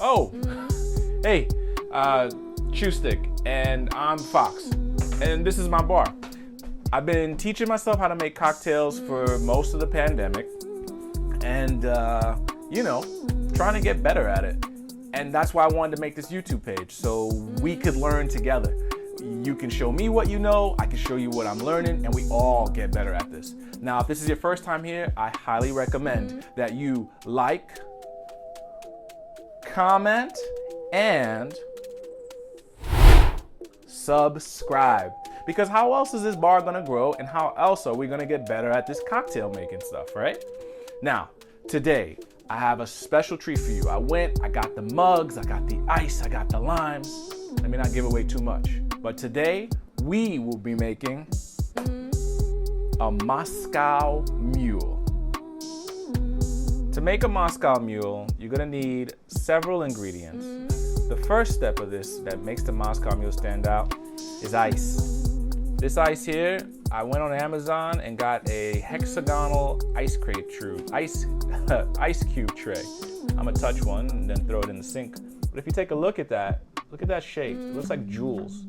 Oh, hey, Chew Stick, and I'm Fox, and this is my bar. I've been teaching myself how to make cocktails for most of the pandemic, and trying to get better at it. And that's why I wanted to make this YouTube page, so we could learn together. You can show me what you know, I can show you what I'm learning, and we all get better at this. Now, if this is your first time here, I highly recommend that you like, comment, and subscribe. Because how else is this bar gonna grow, and how else are we gonna get better at this cocktail making stuff, right? Now, today, I have a special treat for you. I got the mugs, I got the ice, I got the limes. Let me not give away too much. But today, we will be making a Moscow Mule. To make a Moscow Mule, you're gonna need several ingredients. The first step of this that makes the Moscow Mule stand out is ice. This ice here, I went on Amazon and got a hexagonal ice cube tray. I'm gonna touch one and then throw it in the sink. But if you take a look at that shape. It looks like jewels.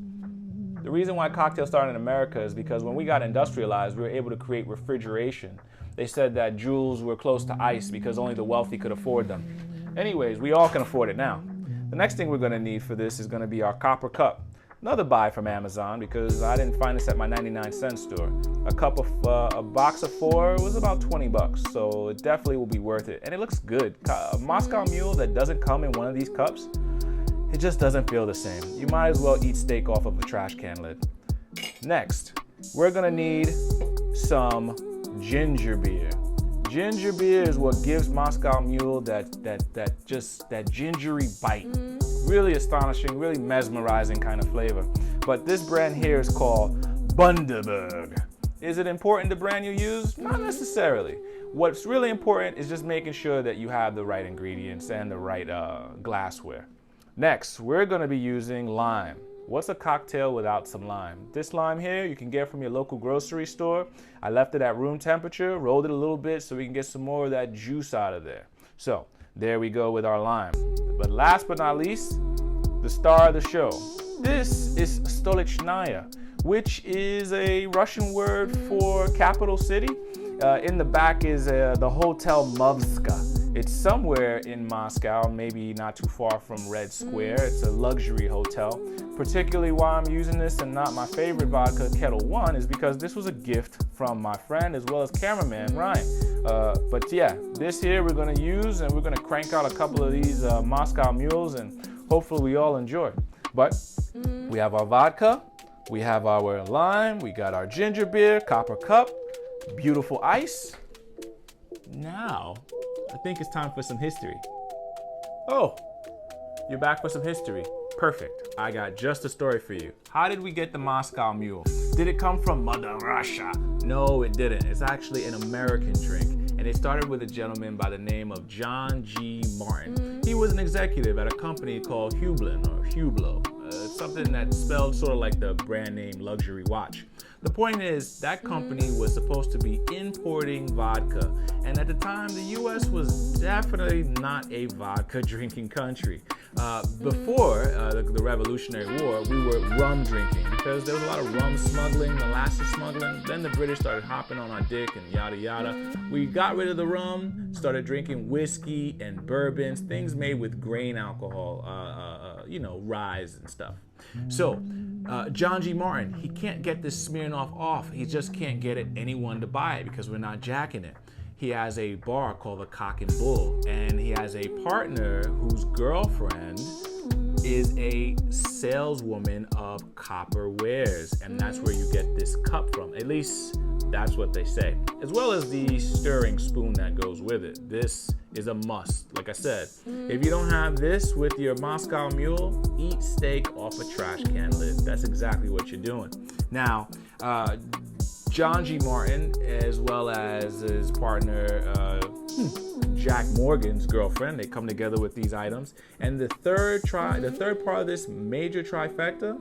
The reason why cocktails started in America is because when we got industrialized, we were able to create refrigeration. They said that jewels were close to ice because only the wealthy could afford them. Anyways, we all can afford it now. The next thing we're gonna need for this is gonna be our copper cup. Another buy from Amazon because I didn't find this at my 99-cent store. A box of 4 was about 20 bucks, so it definitely will be worth it. And it looks good. A Moscow Mule that doesn't come in one of these cups, it just doesn't feel the same. You might as well eat steak off of a trash can lid. Next, we're gonna need some ginger beer. Ginger beer is what gives Moscow Mule that gingery bite. Really astonishing, really mesmerizing kind of flavor. But this brand here is called Bundaberg. Is it important the brand you use? Not necessarily. What's really important is just making sure that you have the right ingredients and the right glassware. Next, we're gonna be using lime. What's a cocktail without some lime? This lime here, you can get from your local grocery store. I left it at room temperature, rolled it a little bit so we can get some more of that juice out of there. So, there we go with our lime. But last but not least, the star of the show. This is Stolichnaya, which is a Russian word for capital city. In the back is the Hotel Movska. It's somewhere in Moscow, maybe not too far from Red Square. It's a luxury hotel. Particularly why I'm using this and not my favorite vodka, Kettle One, is because this was a gift from my friend as well as cameraman Ryan. But yeah, this here we're gonna use, and we're gonna crank out a couple of these Moscow Mules, and hopefully we all enjoy. But we have our vodka, we have our lime, we got our ginger beer, copper cup, beautiful ice. Now, I think it's time for some history. Oh, you're back for some history. Perfect. I got just a story for you. How did we get the Moscow Mule? Did it come from Mother Russia? No, it didn't. It's actually an American drink, and it started with a gentleman by the name of John G. Martin. He was an executive at a company called Hublin or Hublot. Something that's spelled sort of like the brand name luxury watch. The point is, that company was supposed to be importing vodka, and at the time, the U.S. was definitely not a vodka drinking country. Before the Revolutionary War, we were rum drinking because there was a lot of rum smuggling, molasses smuggling. Then the British started hopping on our dick and yada yada. We got rid of the rum, started drinking whiskey and bourbons, things made with grain alcohol, rye and stuff. So, John G. Martin, he can't get this Smirnoff off. He just can't get anyone to buy it because we're not jacking it. He has a bar called the Cock and Bull, and he has a partner whose girlfriend is a saleswoman of copper wares, and that's where you get this cup from. At least that's what they say. As well as the stirring spoon that goes with it. This is a must. Like I said, if you don't have this with your Moscow Mule, eat steak off a trash can lid. That's exactly what you're doing. Now, John G. Martin, as well as his partner, Jack Morgan's girlfriend, they come together with these items. And the third part of this major trifecta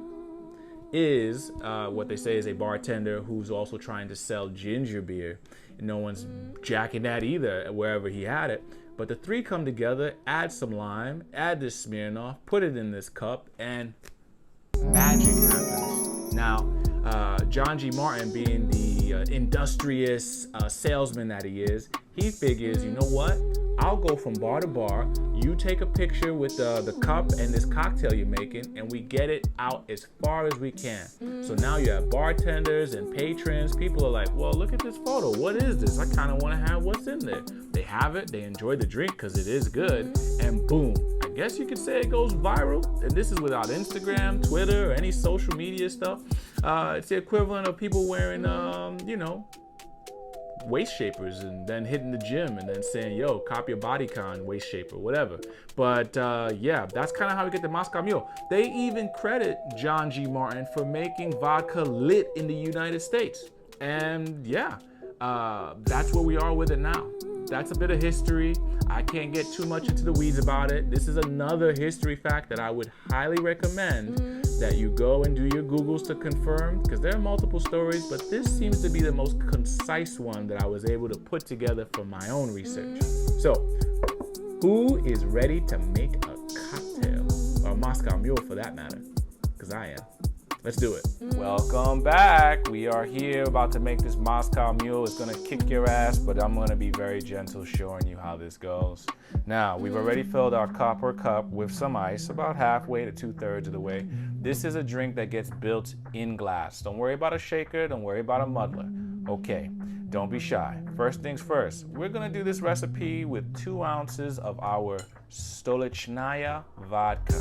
is what they say is a bartender who's also trying to sell ginger beer. No one's jacking that either wherever he had it. But the three come together, add some lime, add this Smirnoff, put it in this cup, and magic happens. Now, John G. Martin, being the industrious salesman that he is, he figures, you know what? I'll go from bar to bar. You take a picture with the cup and this cocktail you're making, and we get it out as far as we can. So now you have bartenders and patrons. People are like, well, look at this photo. What is this? I kind of want to have what's in there. They have it. They enjoy the drink because it is good. And boom. I guess you could say it goes viral. And this is without Instagram, Twitter, or any social media stuff. It's the equivalent of people wearing, you know, waist shapers and then hitting the gym and then saying, yo, copy a bodycon waist shaper, whatever. But yeah, that's kind of how we get the Moscow Mule. They even credit John G. Martin for making vodka lit in the United States. And yeah, that's where we are with it now. That's a bit of history. I can't get too much into the weeds about it. This is another history fact that I would highly recommend that you go and do your Googles to confirm, because there are multiple stories, but this seems to be the most concise one that I was able to put together from my own research. So, who is ready to make a cocktail, or a Moscow Mule for that matter? Because I am. Let's do it. Welcome back. We are here about to make this Moscow Mule. It's gonna kick your ass, but I'm gonna be very gentle showing you how this goes. Now, we've already filled our copper cup with some ice, about halfway to 2/3 of the way. This is a drink that gets built in glass. Don't worry about a shaker, don't worry about a muddler. Okay, don't be shy. First things first, we're gonna do this recipe with 2 ounces of our Stolichnaya vodka.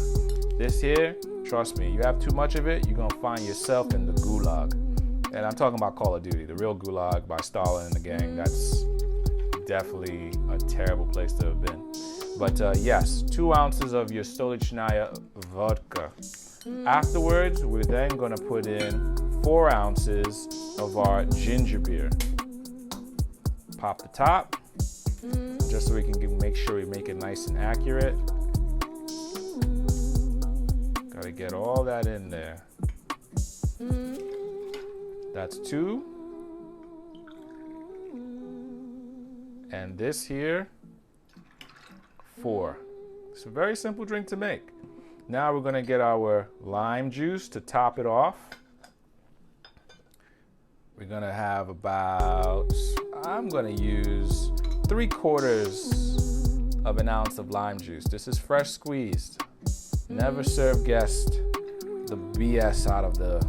This here, trust me, you have too much of it, you're gonna find yourself in the gulag. And I'm talking about Call of Duty, the real gulag by Stalin and the gang. That's definitely a terrible place to have been. But yes, 2 ounces of your Stolichnaya vodka. Afterwards, we're then gonna put in 4 ounces of our ginger beer. Pop the top, just so we can make sure we make it nice and accurate. Gotta get all that in there. That's 2. And this here, 4. It's a very simple drink to make. Now we're gonna get our lime juice to top it off. We're gonna have about, I'm gonna use 3/4 of an ounce of lime juice. This is fresh squeezed. Never serve guests the BS out of the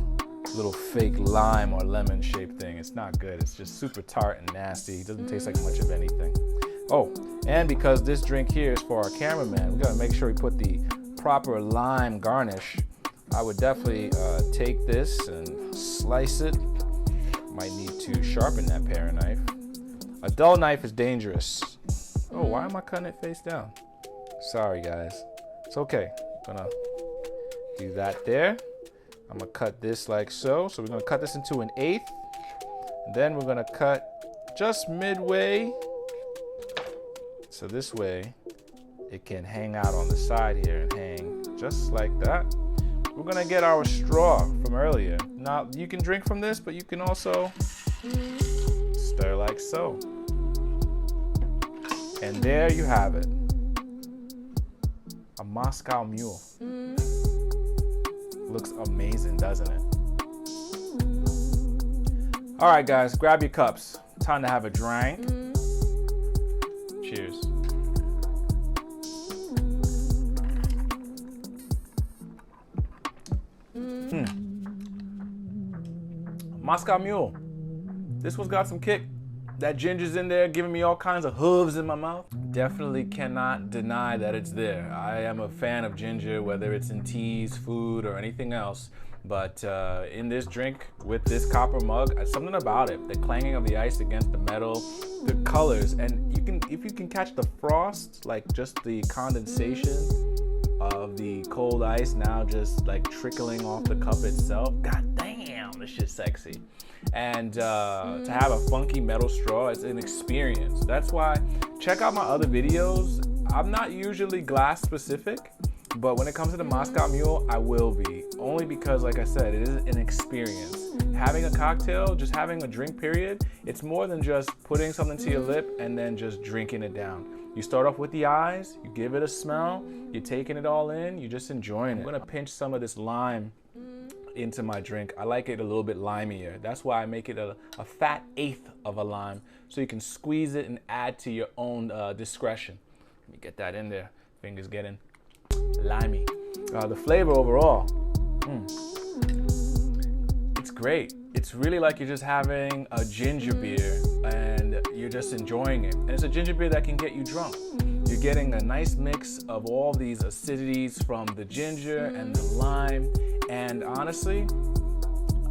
little fake lime or lemon shaped thing. It's not good. It's just super tart and nasty. It doesn't taste like much of anything. Oh, and because this drink here is for our cameraman, we gotta make sure we put the proper lime garnish. I would definitely take this and slice it. Might need to sharpen that paring knife. A dull knife is dangerous. Oh, why am I cutting it face down? Sorry, guys. It's okay. Gonna do that there. I'm gonna cut this like so. So we're gonna cut this into 1/8. And then we're gonna cut just midway. So this way it can hang out on the side here and hang just like that. We're gonna get our straw from earlier. Now you can drink from this, but you can also stir like so. And there you have it. A Moscow Mule. Looks amazing, doesn't it? All right, guys, grab your cups. Time to have a drink. Cheers. Moscow Mule. This one's got some kick. That ginger's in there giving me all kinds of hooves in my mouth. Definitely cannot deny that it's there. I am a fan of ginger, whether it's in teas, food, or anything else. But in this drink with this copper mug, something about it, the clanging of the ice against the metal, the colors, and if you can catch the frost, like just the condensation of the cold ice now just like trickling off the cup itself. God damn, this shit's sexy. And to have a funky metal straw, it's an experience. That's why check out my other videos. I'm not usually glass specific, But when it comes to the Moscow Mule, I will be. Only because, like I said, it is an experience. Having a cocktail, just having a drink period, it's more than just putting something to your lip and then just drinking it down. You start off with the eyes, you give it a smell, you're taking it all in, you're just enjoying it. I'm gonna pinch some of this lime into my drink. I like it a little bit limier. That's why I make it a fat eighth of a lime, so you can squeeze it and add to your own discretion. Let me get that in there. Fingers getting limey. The flavor overall, it's great. It's really like you're just having a ginger beer and you're just enjoying it. And it's a ginger beer that can get you drunk. You're getting a nice mix of all these acidities from the ginger and the lime. And honestly,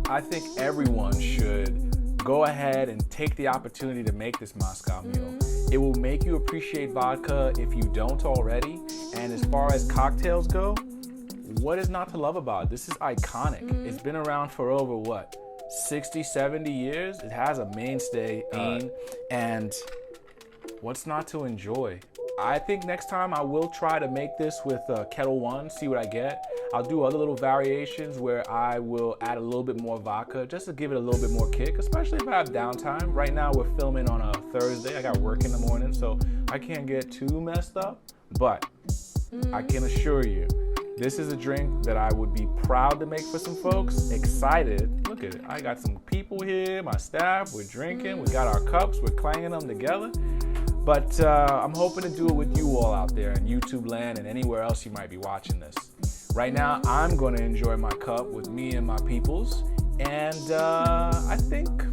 I think everyone should go ahead and take the opportunity to make this Moscow Mule. It will make you appreciate vodka if you don't already. And as far as cocktails go, what is not to love about it? This is iconic. It's been around for over what? 60, 70 years. It has a mainstay and what's not to enjoy? I think next time I will try to make this with Kettle One, see what I get. I'll do other little variations where I will add a little bit more vodka just to give it a little bit more kick, especially if I have downtime. Right now we're filming on a Thursday. I got work in the morning, so I can't get too messed up. But I can assure you, this is a drink that I would be proud to make for some folks. Excited. Look at it. I got some people here, my staff, we're drinking, we got our cups, we're clanging them together. But I'm hoping to do it with you all out there in YouTube land and anywhere else you might be watching this. Right now, I'm going to enjoy my cup with me and my peoples. And I think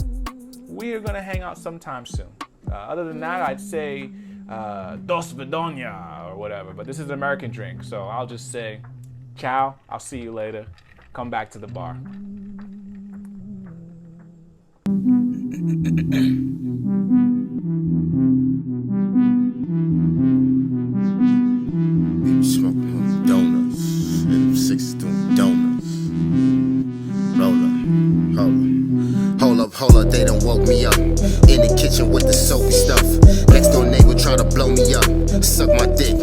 we are going to hang out sometime soon. Other than that, I'd say dos vidonia or whatever. But this is an American drink, so I'll just say ciao. I'll see you later. Come back to the bar. Smoking on donuts, and them sixes doing donuts. Hold up, they done woke me up. In the kitchen with the soapy stuff. Next door neighbor try to blow me up. Suck my dick,